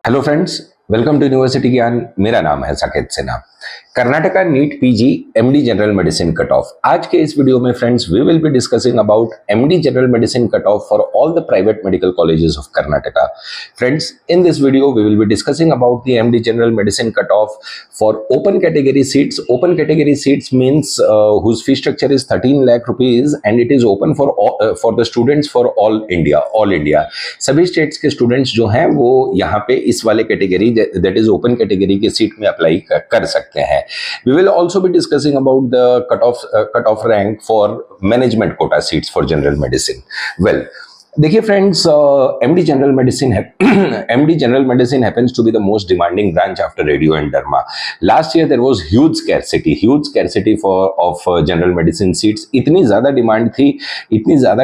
Hello friends, welcome to university Gyan. मेरा नाम है Saket Sinha. Karnataka NEET PG MD general medicine cut off. आज के इस वीडियो में friends we will be discussing about MD general medicine cut off for all the private medical colleges of Karnataka. Friends, in this video we will be discussing about the MD general medicine cut off for open category seats. Open category seats means whose fee structure is 13 lakh rupees and it is open for the students for all India। सभी states के students जो हैं वो यहाँ पे इस वाले category that is open category के सीट में अप्लाई कर सकते हैं। We will also be discussing about the cutoff rank for management quota seats for general medicine. Well, देखिए friends, MD general medicine happens to be the most demanding branch after radio and derma. Last year there was huge scarcity of general medicine seats. इतनी ज्यादा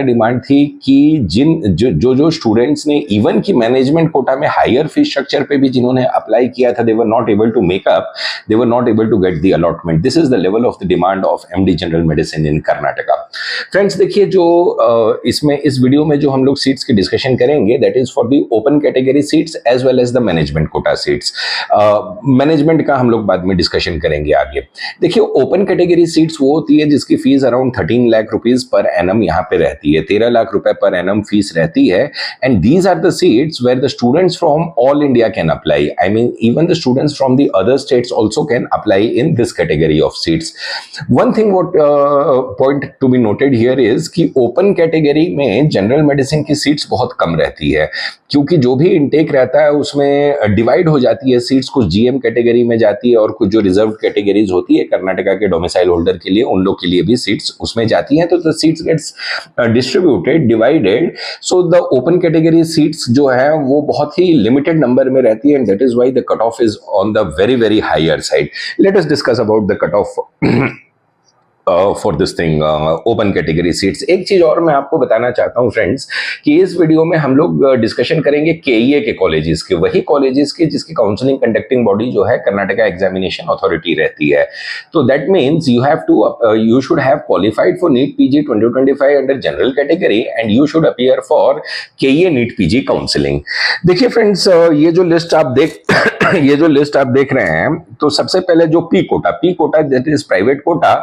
demand थी कि जो students ने even की management quota में higher fees structure पे भी जिन्होंने अप्लाई किया था, they were not able to make up, they were not able to get the allotment. This is the level of the demand of MD general medicine in Karnataka. Friends, देखिए जो इसमें इस वीडियो में जो हम लोग सीट्स की डिस्कशन करेंगे that is for the open category seats as well as the management quota seats. Management का हम लोग बाद में डिस्कशन करेंगे आगे। देखिए, ओपन कैटेगरी सीट्स वो होती है जिसकी fees around 13 lakh rupees per annum यहाँ पे रहती है। 13 लाख रुपए पर एनम फीस रहती है। And these are the seats where the students from all India can apply. I mean even the students from the other states also can apply in this category of seats. One thing what point to be noted here is कि open category में general medicine की seats बहुत कम रहती है, क्योंकि जो भी इनटेक रहता है उसमें डिवाइड हो जाती है सीट्स। कुछ जीएम कैटेगरी में जाती है और कुछ जो रिजर्व कैटेगरीज होती है कर्नाटका के डोमिसाइल होल्डर के लिए, उन लोग के लिए भी सीट्स उसमें जाती हैं। तो the seats gets distributed, divided. So the open category seats जो है वो बहुत ही लिमिटेड नंबर में रहती है and that is why the cut off is on the very very higher side. Let us discuss about the cut off for this thing open category seats. एक चीज और मैं आपको बताना चाहता हूं फ्रेंड्स कि इस वीडियो में हम लोग डिस्कशन करेंगे केईए के कॉलेजेस के, वही कॉलेजेस के जिसकी काउंसलिंग कंडक्टिंग बॉडी जो है कर्नाटका एग्जामिनेशन अथॉरिटी रहती है। तो that means you should have qualified for NEET PG 2025 under general category and you should appear for KEA NEET PG counselling. देखिए फ्रेंड्स, ये जो लिस्ट आप देख रहे हैं, तो सबसे पहले जो P quota that is private quota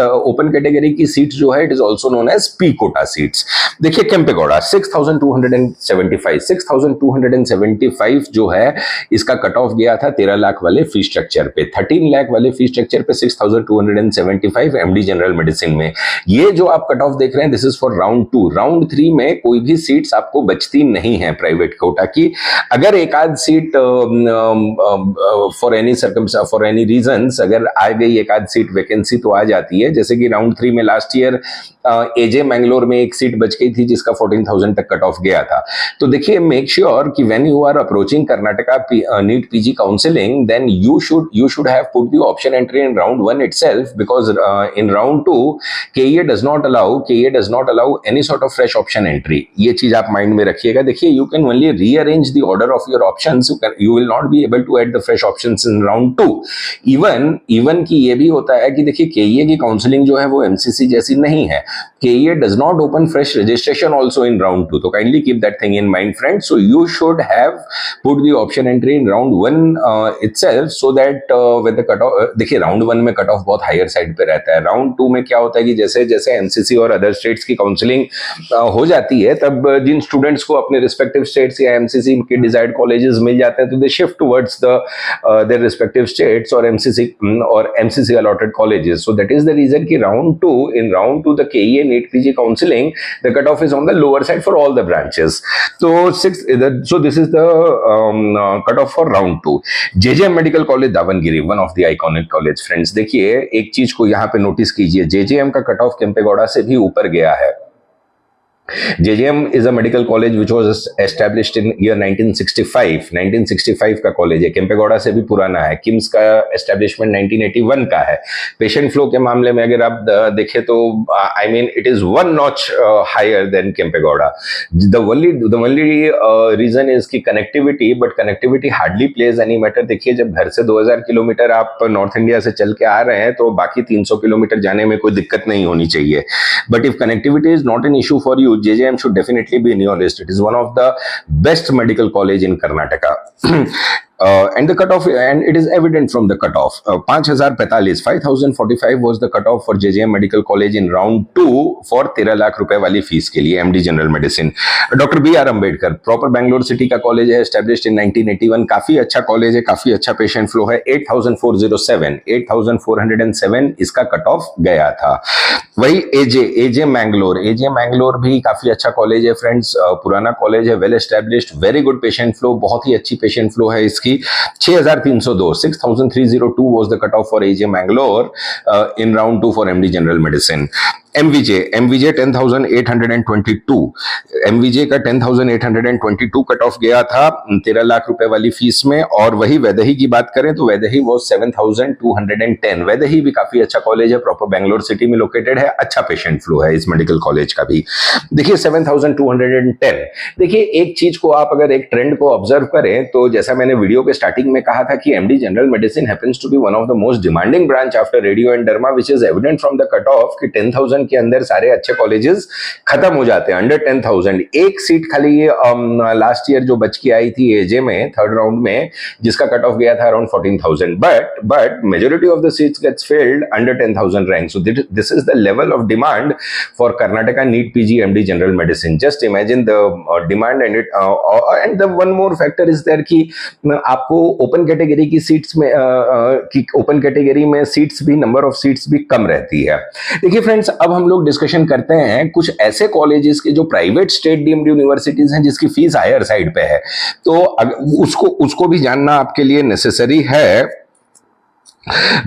open category की सीट्स जो है it is also known as P quota seats. देखिए केम्पेगौड़ा 6275 जो है इसका कट ऑफ गया था 13 लाख वाले फी स्ट्रक्चर पे। 13 लाख वाले फी स्ट्रक्चर पे 6275 एमडी जनरल मेडिसिन में। ये जो आप कट ऑफ देख रहे हैं this is for round 2। Round 3 में कोई भी सीट्स आपको बचती नहीं है प्राइवेट कोटा की। अगर एक आध सीट फॉर एनी रीजंस अगर आ गई, एक आध सीट वैकेंसी तो आ जाती है। जैसे कि राउंड 3 में लास्ट ईयर एजे मैंगलोर में एक सीट बच गई थी जिसका 14,000 तक कट ऑफ गया था। तो देखिए, मेक श्योर कि when you are approaching Karnataka NEET PG counselling then you should have put the option entry in round 1 itself, because in round 2 KEA does not allow any sort of fresh option entry. ये चीज आप mind में रखिएगा। देखिए, you can only rearrange the order of your options, you will not be able to add the fresh options in round 2। Even की ये भी होता है कि देखिए केईए की काउंसलिंग जो है वो एमसीसी जैसी नहीं है। KEA does not open fresh registration also in round 2. So kindly keep that thing in mind, friends. So you should have put the option entry in round 1 itself, so that when the cut off, देखिए round 1 में cut off बहुत higher side पे रहता है। Round 2 में क्या होता है कि जैसे जैसे एमसीसी और अदर स्टेट्स की काउंसलिंग हो जाती है, तब जिन स्टूडेंट्स को अपने रिस्पेक्टिव स्टेट्स या एमसीसी के डिजायर्ड कॉलेजेस मिल जाते हैं तो they shift towards their respective states और MCC allotted colleges. So that is the reason कि round 2 the KEA NEET PG counseling, the cutoff is on the lower side for all the branches. So this is the cutoff for round 2. JJM Medical College Davangere, one of the iconic college, friends. देखिए एक चीज को यहाँ पे notice कीजिए, JJM का cut off Kempegowda से भी ऊपर गया है। JJM is a medical college which was established in year 1965. 1965 का कॉलेज है, केम्पेगौड़ा से भी पुराना है। किम्स का एस्टेब्लिशमेंट 1981 का है। पेशेंट फ्लो के मामले में अगर आप देखें तो I mean it is one notch higher than Kempegowda. The only reason is की connectivity, but connectivity hardly plays any matter. देखिए, जब घर से 2000 किलोमीटर आप नॉर्थ इंडिया से चल के आ रहे हैं तो बाकी 300 किलोमीटर जाने में कोई दिक्कत नहीं होनी चाहिए। But if connectivity is not an issue for you, JJM should definitely be in your list. It is one of the best medical college in Karnataka. And the cutoff, and it is evident from the cutoff. 5045, 5045 was the cutoff for JJM Medical College in round 2 for 13 lakh रुपए वाली fees के लिए, MD general medicine. Doctor BR Ambedkar, proper Bangalore city का college है, established in 1981. काफी अच्छा college है, काफी अच्छा पेशेंट फ्लो है. 8407 इसका कट ऑफ गया था. वही एजे मैंगलोर भी काफी अच्छा कॉलेज है फ्रेंड्स, पुराना कॉलेज है, well established, very good patient flow, बहुत ही अच्छी पेशेंट फ्लो है इसकी. 6302, 6302 was the cutoff for AJ Mangalore in round 2 for MD General Medicine. MVJ 10,822, MVJ का 10,822 कट ऑफ गया था 13 लाख रुपए वाली फीस में. और वही वैदेही की बात करें तो वैदेही वो 7,210. वैदेही भी काफी अच्छा कॉलेज है, प्रॉपर बैंगलोर सिटी में लोकेटेड है, अच्छा पेशेंट फ्लो है इस मेडिकल कॉलेज का भी. देखिए 7,210. देखिए एक चीज को आप अगर एक ट्रेंड को ऑब्जर्व करें तो जैसा मैंने वीडियो के स्टार्टिंग में कहा था कि MD general medicine happens to be one of the most demanding branch after radio and derma, which is evident from the cut off कि 10,000 के अंदर सारे अच्छे कॉलेजेस खत्म हो जाते हैं. अंडर 10,000 एक सीट खाली लास्ट ईयर जो बच के आई थी एजे में थर्ड राउंड में, जिसका कट ऑफ गया था around 14,000. But majority of the seats gets filled under 10,000 rank. So this is the level of demand for Karnataka NEET PG MD general medicine. Just imagine the demand and it. And the one more factor is there कि आपको open category की seats में open category में seats भी, number of seats भी कम रहती है. देखिए फ्रेंड्स, अब हम लोग डिस्कशन करते हैं कुछ ऐसे कॉलेजेस के जो प्राइवेट स्टेट डीम्ड यूनिवर्सिटीज हैं जिसकी फीस हायर साइड पे है. तो उसको भी जानना आपके लिए नेसेसरी है,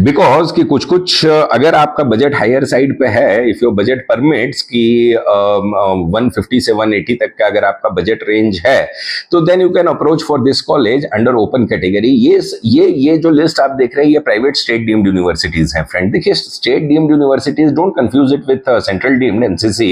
बिकॉज कि कुछ अगर आपका बजट हायर साइड पे है, इफ योर बजट परमिट्स कि 150 से 180 तक का अगर आपका बजट रेंज है, तो then you can approach for this college under open category. ये जो लिस्ट आप देख रहे हैं ये प्राइवेट स्टेट डीम्ड यूनिवर्सिटीज हैं फ्रेंड. देखिए state deemed universities, don't confuse it with central deemed NCC.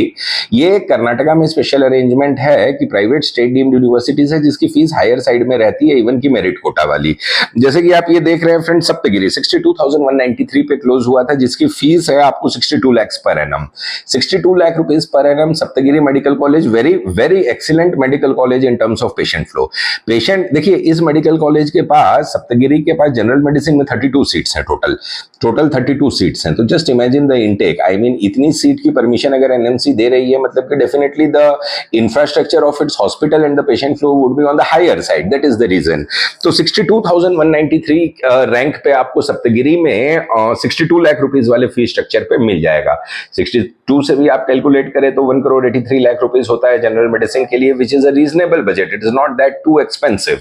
ये कर्नाटका में स्पेशल अरेंजमेंट है कि प्राइवेट स्टेट डीम्ड यूनिवर्सिटीज है जिसकी फीस हायर साइड में रहती है, इवन की मेरिट कोटा वाली. जैसे कि आप ये देख रहे हैं फ्रेंड, सप्तगिरी 62,193 पे क्लोज हुआ था, जिसकी फीस है आपको 62 lakh per annum. 62 lakh rupees per annum. Saptagiri medical college vary very excellent medical college in terms of patient flow. Patient देखिए इस मेडिकल कॉलेज के पास, सप्तगिरी के पास जनरल मेडिसिन में 32 सीट्स हैं टोटल 32 सीट्स हैं. तो just imagine the intake. I mean इतनी seat की परमिशन अगर NMC दे रही है, मतलब कि definitely the infrastructure of its hospital and the patient flow would be on the higher side. That is the reason. तो 62,193 रैंक पे आपको सप्तगिरी में 62 लाख रुपीस वाले फीस स्ट्रक्चर पे मिल जाएगा. 62 से भी आप कैलकुलेट करें तो 1,83 लाख रुपीस होता है जनरल मेडिसिन के लिए, विच is a reasonable budget. It is not that too expensive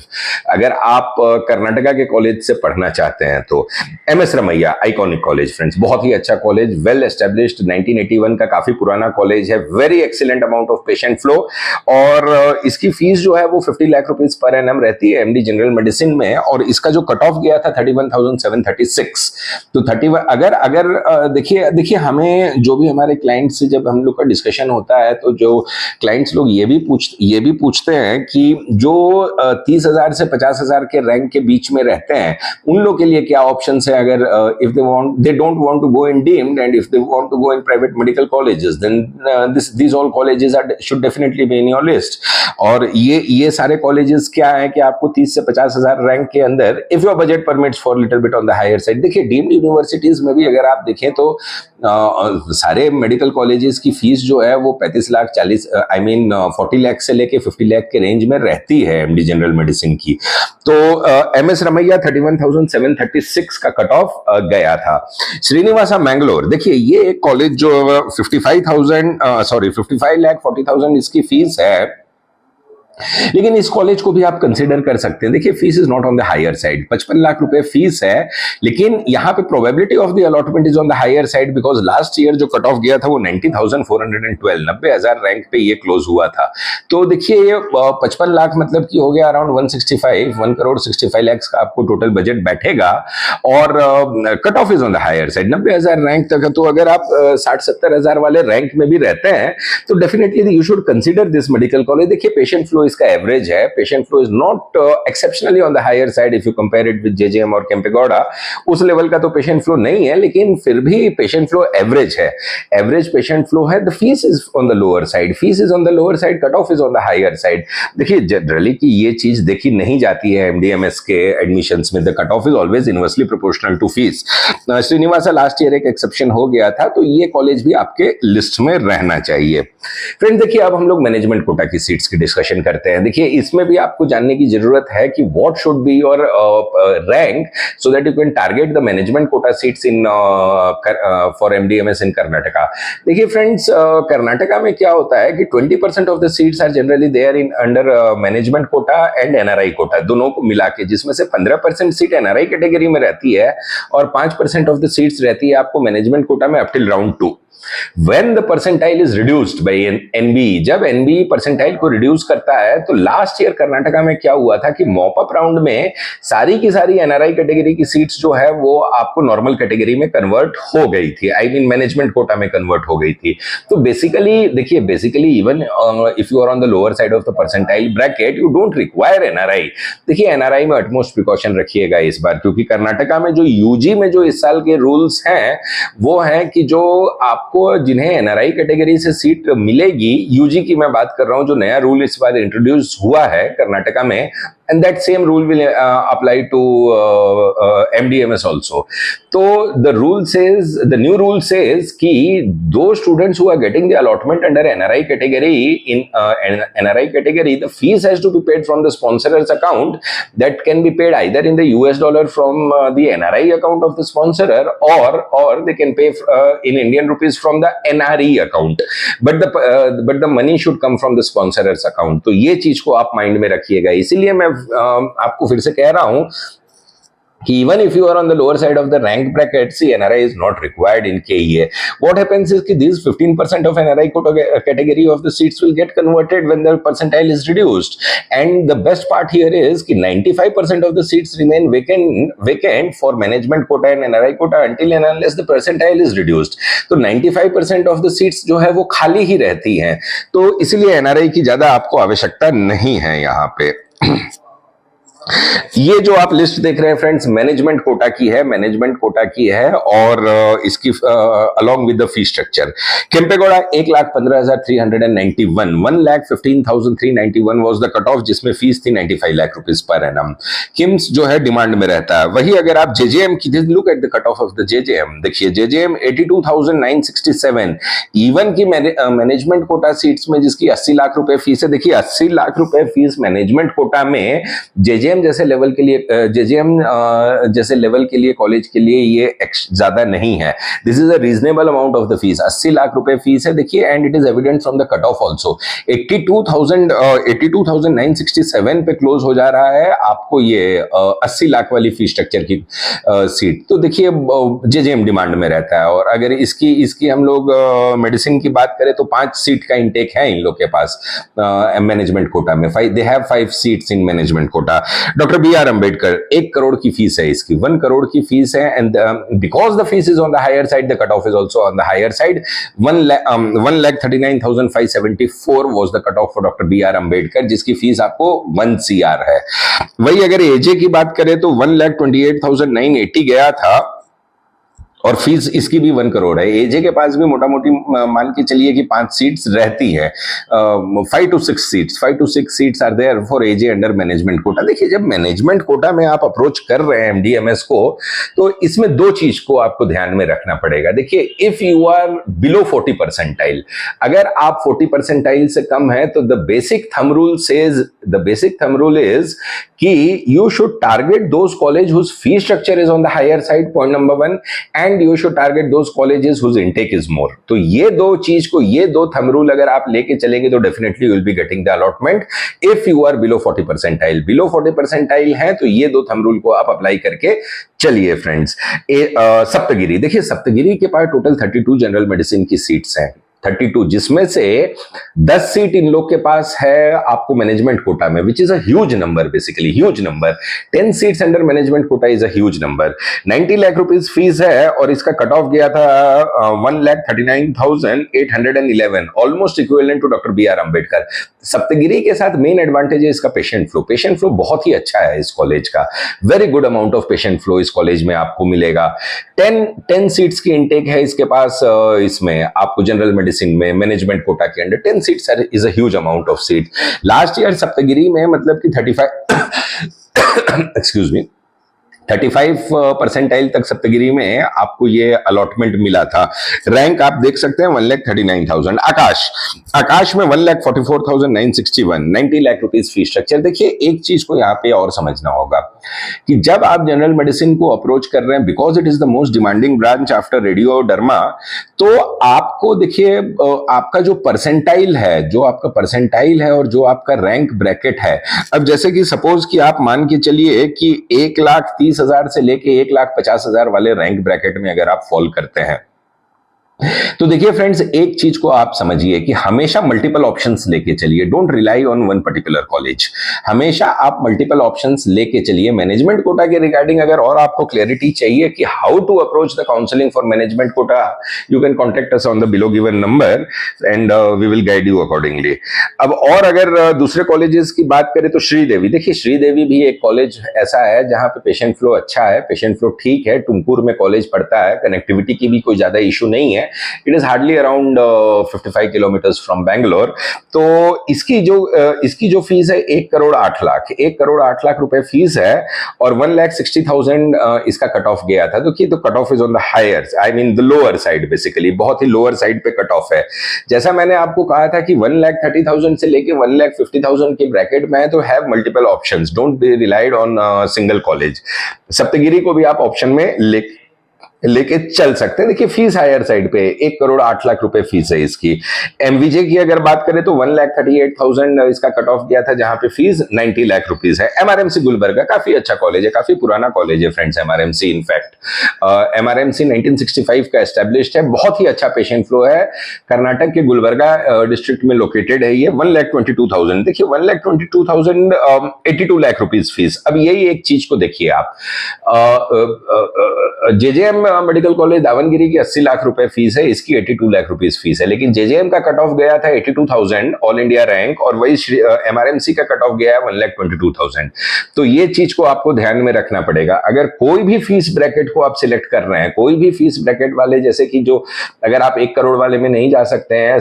अगर आप कर्नाटका के कॉलेज से पढ़ना चाहते हैं तो. MS Ramaiah iconic college friends, बहुत ही अच्छा कॉलेज, वेल एस्टेब्लिश्ड, 1981 का काफी पुराना कॉलेज है, very excellent amount of patient flow. और इसकी फीस जो है वो 50 लाख रुपीस पर एनम रहती है MD जनरल मेडिसिन में. और इसका जो कट ऑफ गया था 31,736. तो 31 अगर देखिए हमें जो भी हमारे क्लाइंट से जब हम लोग का डिस्कशन होता है तो जो क्लाइंट्स लोग ये भी पूछते हैं कि जो 30,000 से 50,000 के रैंक के बीच में रहते हैं उन लोग के लिए क्या ऑप्शंस है. अगर if they don't want to go in deemed and if they want to go in private medical colleges, then these all colleges should definitely be in your list. और ये सारे कॉलेजेस क्या है कि आपको 30 से 50,000 रैंक के अंदर, if your budget permits for little bit on the higher side. देखिए डीम्ड यूनिवर्सिटीज में भी अगर आप देखें तो सारे मेडिकल कॉलेजेस की फीस जो है वो 35 लाख 40 लाख से लेके 50 लाख के रेंज में रहती है MD जनरल मेडिसिन की. तो MS रमैया 31,736 का कट ऑफ गया था. श्रीनिवासा मैंगलोर, देखिए ये एक कॉलेज जो 55 लाख 40,000 इसकी फीस है, लेकिन इस कॉलेज को भी आप कंसीडर कर सकते हैं. देखिए fees is not on the higher side, 55 lakh रुपए फीस है, लेकिन यहाँ पे probability of the allotment is on the higher side because last year जो कट ऑफ गया था वो 90,412, 90,000 रैंक पे ये क्लोज हुआ था. तो देखिए ये 55 लाख मतलब कि हो गया अराउंड 1 करोड़ 65 लाख का आपको टोटल बजट बैठेगा. और cut off is on the higher side, 90,000 rank तक है. तो अगर आप 60-70 हजार वाले रैंक में भी रहते हैं तो definitely you should consider this medical college. देखिए पेशेंट फ्लो इसका एवरेज है, patient flow is not exceptionally on the higher side if you compare it with JJM और केम्पेगौड़ा, उस लेवल का तो पेशेंट फ्लो नहीं है, लेकिन फिर भी पेशेंट फ्लो एवरेज है, एवरेज पेशेंट फ्लो है। The fees is on the lower side, fees is on the lower side, cut off is on the higher side. देखिए जनरली कि ये चीज देखी नहीं जाती है एमडीएमएस के एडमिशंस में, the cut off is always inversely proportional to fees. Srinivasa last year एक एक्सेप्शन हो गया था, तो ये कॉलेज भी आपके लिस्ट में रहना चाहिए। फ्रेंड देखिए अब हम लोग मैनेजमेंट कोटा की सीट्स की डिस्कशन करते हैं। देखिए इसमें भी आपको जानने की जरूरत है कि what should be your rank so that you can target the management quota seats in for MD MS in Karnataka. देखिए फ्रेंड्स कर्नाटका में क्या होता है कि 20% of the seats are generally there in under management quota and NRI quota, दोनों को मिला के, जिसमें से 15% सीट एनआरआई कैटेगरी में रहती है और 5% ऑफ द सीट्स रहती है आपको मैनेजमेंट कोटा में up till round 2। When the percentile is reduced by NBE, जब NBE परसेंटाइल को रिड्यूस करता है, तो लास्ट ईयर कर्नाटका में क्या हुआ था कि मॉप अप राउंड में सारी की सारी एनआरआई कैटेगरी की सीट्स जो है वो आपको नॉर्मल कैटेगरी में कन्वर्ट हो गई थी, आई मीन मैनेजमेंट कोटा में कन्वर्ट हो गई थी। तो बेसिकली देखिए, basically even if you are on the lower side of the percentile bracket you don't require NRI. देखिए एनआरआई में अटमोस्ट प्रिकॉशन रखिएगा इस बार, क्योंकि कर्नाटका में जो यूजी में जो इस साल के रूल्स हैं वो हैं कि जो आपको जिन्हें एनआरआई कैटेगरी से सीट मिलेगी, यूजी की मैं बात कर रहा हूं, जो नया रूल इस बार इंट्रोड्यूस हुआ है कर्नाटका में, and that same rule will apply to MDMS also. So the new rule says कि those students who are getting the allotment under NRI category, in NRI category, the fees has to be paid from the sponsorer's account. That can be paid either in the US dollar from the NRI account of the sponsorer, or they can pay in Indian rupees from the NRE account. But the money should come from the sponsorer's account. तो ये चीज को आप mind में रखिएगा। इसीलिए मैं आपको फिर से कह रहा हूं कि even if you are on the lower side of the rank bracket, see NRI is not required in KEA. What happens is कि these 15% of NRI category of the seats will get converted when the percentile is reduced. And the best part here is कि 95% of the seats remain vacant for management quota and NRI quota until and unless the percentile is reduced. तो 95% of the seats जो है वो खाली ही रहती हैं, तो इसलिए NRI की ज्यादा आपको आवश्यकता नहीं है यहाँ पे। ये जो आप लिस्ट देख रहे हैं फ्रेंड्स, मैनेजमेंट कोटा की है, मैनेजमेंट कोटा की है, और इसकी along with the fee structure. Kempegowda 1,15,391, 1,15,391 was the cut of, जिसमें फीस थी 95 lakh rupees per annum. KIMS जो है डिमांड में रहता है। वही अगर आप जेजेएम की look at the cut of of the JJM, देखिए जेजेएम 82,967, इवन की मैनेजमेंट कोटा सीट्स में जिसकी 80 लाख रुपए फीस है। देखिए 80 लाख रुपए फीस मैनेजमेंट कोटा में जेजेएम जैसे लेवल के लिए, जेजेएम जैसे लेवल के लिए कॉलेज के लिए ये ज्यादा नहीं है। This is a reasonable amount of the fees, 80 lakh रुपए फीस है। देखिए and it is evident from the cut of also, 82,967 पे क्लोज हो जा रहा है आपको ये 80 लाख वाली फीस स्ट्रक्चर की सीट। तो देखिए जेजेएम डिमांड में रहता है, और अगर इसकी हम लोग मेडिसिन की बात करें तो 5 सीट का इंटेक है इन लोग के पास मैनेजमेंट कोटा में। They have 5 seats in management quota. Doctor B R Ambedkar 1 crore की फीस है इसकी, 1 करोड़ की फीस है, and because the fees is on the higher side the cut off is also on the higher side. 1,39,574 was the cut off for doctor B R Ambedkar, जिसकी fees आपको 1 CR है। वही अगर एजे की बात करें तो 1,28,980 गया था, और फीस इसकी भी 1 करोड़ है। एजे के पास भी मोटा मोटी मान के चलिए कि 5 सीट्स रहती है, 5 to 6 seats are there for AJ under management quota. देखिए जब मैनेजमेंट कोटा में आप अप्रोच कर रहे हैं एमडीएमएस को, तो इसमें 2 चीज को आपको ध्यान में रखना पड़ेगा। देखिए if you are below 40 percentile, अगर आप 40 परसेंटाइल से कम है, तो the basic thumb rule is कि you should target those college whose fee structure is on the higher side, point number 1, and you should target those colleges whose intake is more. तो ये 2 चीज को, ये 2 थंब रूल अगर आप लेके चलेंगे तो definitely you will be getting the allotment if you are below 40 percentile. Below 40 percentile है तो ये 2 थंब रूल को आप अप्लाई करके चलिए फ्रेंड्स। सप्तगिरी, देखिए सप्तगिरी के पास टोटल 32 जनरल मेडिसिन की सीट्स हैं। 32, जिसमें से 10 सीट इन लोग के पास है आपको मैनेजमेंट कोटा में, which is a huge number, basically huge number. 10 seats under management quota is a huge number. 90 lakh rupees fees है और इसका कट ऑफ गया था 1,39,811, almost equivalent to doctor B R Ambedkar. Saptagiri के साथ मेन एडवांटेज है इसका पेशेंट फ्लो। पेशेंट फ्लो बहुत ही अच्छा है इस कॉलेज का, very good amount of patient flow इस कॉलेज में आपको मिलेगा। 10 सीट्स की इनटेक है इसके पास, इसमें आपको जनरल मेडिसिन में मैनेजमेंट कोटा के under 10 seats is a huge amount of seat. Last year Saptagiri में मतलब कि 35 एक्सक्यूज मी 35 परसेंटाइल तक सप्तगिरी में आपको ये अलॉटमेंट मिला था। रैंक आप देख सकते हैं 1,39,000। आकाश में 1,44,961, 90 लाख रुपीज फीस स्ट्रक्चर। देखिए एक चीज को यहाँ पे और समझना होगा कि जब आप जनरल मेडिसिन को अप्रोच कर रहे हैं, because it is the most demanding branch after radio derma, तो आपको देखिए आपका जो परसेंटाइल है, और जो आपका रैंक ब्रैकेट है, अब जैसे कि सपोज कि आप मान के चलिए कि 1,30,000 से लेके 1,50,000 वाले रैंक ब्रैकेट में अगर आप फॉल करते हैं, तो देखिए फ्रेंड्स एक चीज को आप समझिए कि हमेशा मल्टीपल ऑप्शंस लेके चलिए, don't rely on one particular college. हमेशा आप मल्टीपल ऑप्शंस लेके चलिए मैनेजमेंट कोटा के रिगार्डिंग। अगर और आपको क्लैरिटी चाहिए कि how to approach the counselling for management quota, you can contact us on the below given number and we will guide you accordingly. अब और अगर दूसरे कॉलेजेस की बात करें तो श्रीदेवी, देखिए श्रीदेवी भी एक कॉलेज ऐसा है जहां पे पेशेंट फ्लो अच्छा है, पेशेंट फ्लो ठीक है, टुमकुर में कॉलेज पड़ता है, कनेक्टिविटी की भी कोई ज्यादा इशू नहीं है। It is hardly around 55 kilometres from Bangalore. तो इसकी जो फीस है 1,08,00,000 रुपए फीस है और 1,60,000 इसका कट ऑफ गया था। तो cut off is on the higher, I mean the lower side, basically बहुत ही लोअर साइड पे कट ऑफ है। जैसा मैंने आपको कहा था कि 1,30,000 से लेके 1,50,000 के ब्रैकेट में है, तो have multiple options, don't be relied on single college. Saptagiri को भी आप ऑप्शन में लेके चल सकते हैं। देखिए फीस हायर साइड पे 1,08,00,000 रुपए फीस है इसकी। एमवीजे की अगर बात करें तो 1,38,000 इसका कट ऑफ गया था, जहां पे फीस 90 लाख रुपीस है। एमआरएमसी गुलबर्गा काफी अच्छा कॉलेज है, काफी पुराना कॉलेज है फ्रेंड्स एमआरएमसी। इनफैक्ट एमआरएमसी 1965 का एस्टेब्लिश्ड है, बहुत ही अच्छा पेशेंट फ्लो है। कर्नाटक के गुलबर्गा डिस्ट्रिक्ट में लोकेटेड है ये। 1,22,000, देखिए 1,22,000 82 लाख रुपीज फीस। अब यही एक चीज को देखिए आप, जेजेएम मेडिकल कॉलेज दावनगिरी की 80 लाख रुपए फीस है, इसकी 82 लाख रुपीस फीस है, लेकिन जेजेएम का कट ऑफ गया था 82,000 ऑल इंडिया रैंक, और वही एमआरएमसी का कट ऑफ गया है 1,22,000। तो ये चीज को आपको ध्यान में रखना पड़ेगा। अगर कोई भी फीस ब्रैकेट को आप सिलेक्ट कर रहे हैं, कोई भी फीस ब्रैकेट वाले, जैसे कि जो अगर आप 1 करोड़ वाले में नहीं जा सकते हैं,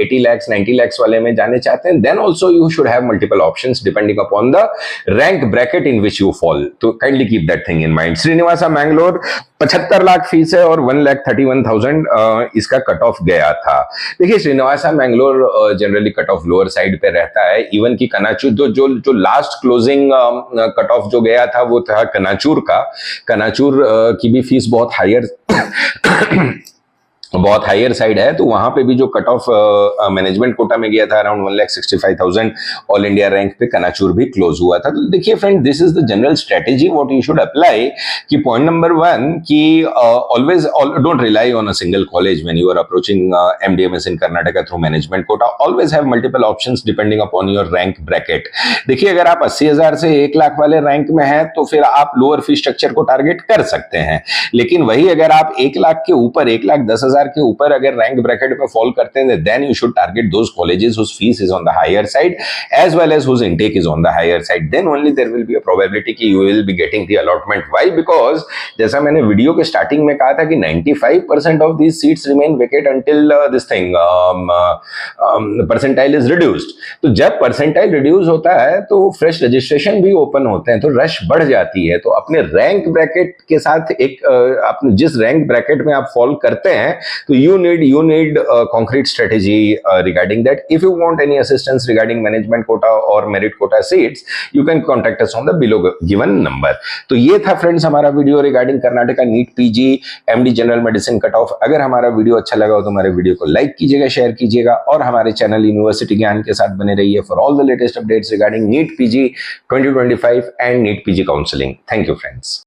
80 लाख 90 लाख वाले में जाने चाहते हैं, then also you should have multiple options depending upon the rank bracket in which you fall. तो kindly keep that thing in mind. Srinivasa Mangalore 75 lakh fees है और 1,31,000 इसका कट ऑफ गया था। देखिए Srinivasa Mangalore generally cut off lower side पे रहता है। इवन की कनाचूर जो लास्ट क्लोजिंग कट ऑफ जो गया था वो था कनाचूर का। कनाचूर की भी फीस बहुत हायर साइड है, तो वहां पे भी जो कट ऑफ मैनेजमेंट कोटा में गया था अराउंड 1,65,000 ऑल इंडिया रैंक पे कनाचूर भी क्लोज हुआ था। तो देखिए friend, this is the general strategy what you should apply. कि पॉइंट नंबर 1 कि always don't rely on a single college when you are approaching MD MS in Karnataka through management quota. Always have multiple options depending upon your rank bracket. देखिए अगर आप 80,000 से 1 लाख वाले rank में हैं तो फिर आप लोअर फी स्ट्रक्चर को टारगेट कर सकते हैं, लेकिन वही अगर आप 1 लाख के ऊपर 1,10,000 के ऊपर अगर रैंक ब्रैकेट में फॉल करते हैं, then you should target those colleges whose fees is on the higher side as well as whose intake is on the higher side. Then only there will be a probability कि you will be getting the allotment. Why? Because जैसा मैंने video के starting में कहा था कि 95% of these seats remain vacant until this thing percentile is reduced. तो जब percentile reduce होता है तो फ्रेश रजिस्ट्रेशन भी ओपन होते हैं, तो रश बढ़ जाती है। तो अपने रैंक ब्रैकेट के साथ अपने जिस रैंक ब्रैकेट में आप फॉल करते हैं, तो you need a concrete strategy regarding that. If you want any assistance regarding management quota or merit quota seats, you can contact us on the below given number. तो ये था friends हमारा video regarding Karnataka NEET PG MD general medicine cut off. अगर हमारा video अच्छा लगा हो तो हमारे वीडियो को लाइक कीजिएगा, शेयर कीजिएगा और हमारे चैनल यूनिवर्सिटी ज्ञान के साथ बने रहिए for all the latest updates regarding NEET PG 2025 and NEET PG counselling. Thank you friends.